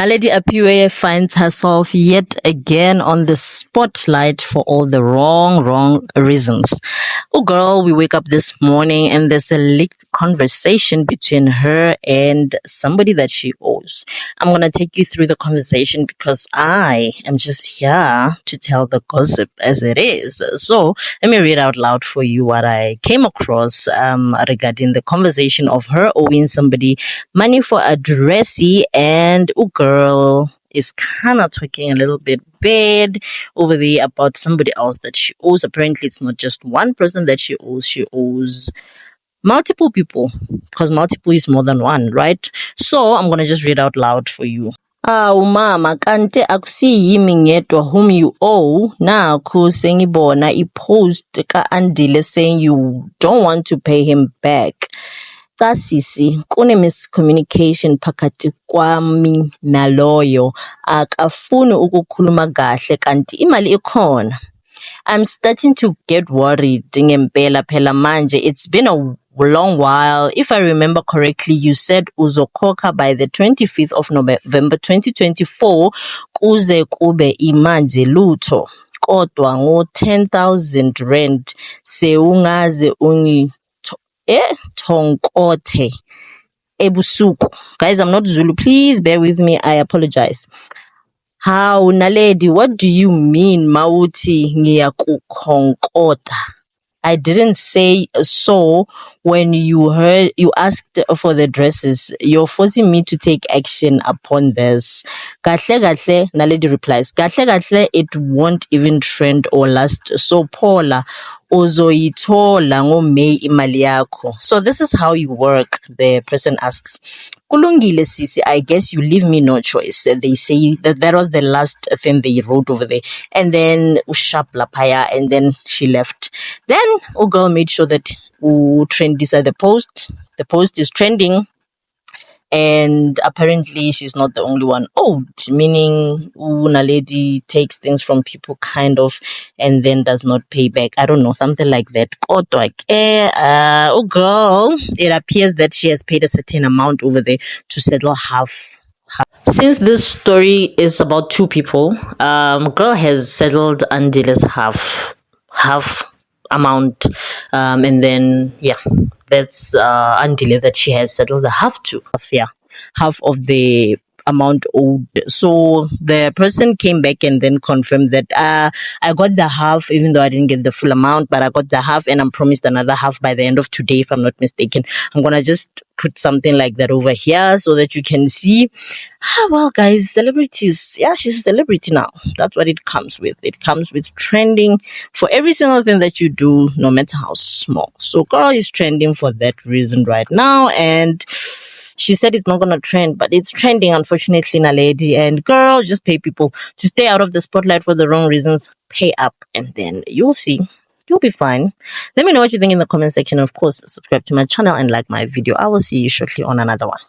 Naledi Apiwe finds herself yet again on the spotlight for all the wrong reasons. Oh girl, we wake up this morning and there's a leaked conversation between her and somebody that she owes. I'm going to take you through the conversation because I am just here to tell the gossip as it is. So let me read out loud for you what I came across regarding the conversation of her owing somebody money for a dressy, and girl is kind of talking a little bit bad over there about somebody else that she owes. Apparently, it's not just one person that she owes multiple people, because multiple is more than one, right? So I'm going to just read out loud for you. Mama, kante akusiyimi ngedwa whom you owe. Nakhu sengibona i-post ka-Andile saying you don't want to pay him back. Sisi kune miscommunication phakathi kwami naloyo, akafuni ukukhuluma kahle kanti imali ikhona. I'm starting to get worried ngempela phela manje. It's been a long while. If I remember correctly, you said uzokhokha by the 25th of November 2024 kuze kube imanje lutho, kodwa ngo 10,000 rand seungaze tonkote ebusuku. Guys, I'm not Zulu. Please bear with me. I apologize. How Naledi, what do you mean mauti ngiyakukonkota? I didn't say so when you asked for the dresses. You're forcing me to take action upon this. Kahle kahle, Naledi replies, kahle kahle, it won't even trend or last. So Paula, uzoyithola ngo-May imali yakho. So this is how you work, the person asks. Kulungile sisi, I guess you leave me no choice. They say that was the last thing they wrote over there. And then ushap lapaya, and then she left. Then girl made sure that trend this the post. The post is trending. And apparently she's not the only one. Meaning Naledi takes things from people kind of and then does not pay back. I don't know, something like that. Girl, it appears that she has paid a certain amount over there to settle half. Since this story is about two people, girl has settled Andile's half amount, and then that's Andile that she has settled the half of the amount owed. So the person came back and then confirmed that I got the half, even though I didn't get the full amount, but I got the half and I'm promised another half by the end of today, if I'm not mistaken. I'm gonna just put something like that over here so that you can see. Well guys, celebrities, she's a celebrity now. That's what it comes with. It comes with trending for every single thing that you do, no matter how small. So girl is trending for that reason right now, and she said it's not going to trend, but it's trending, unfortunately, Naledi. And girl, just pay people to stay out of the spotlight for the wrong reasons. Pay up, and then you'll see. You'll be fine. Let me know what you think in the comment section. Of course, subscribe to my channel and like my video. I will see you shortly on another one.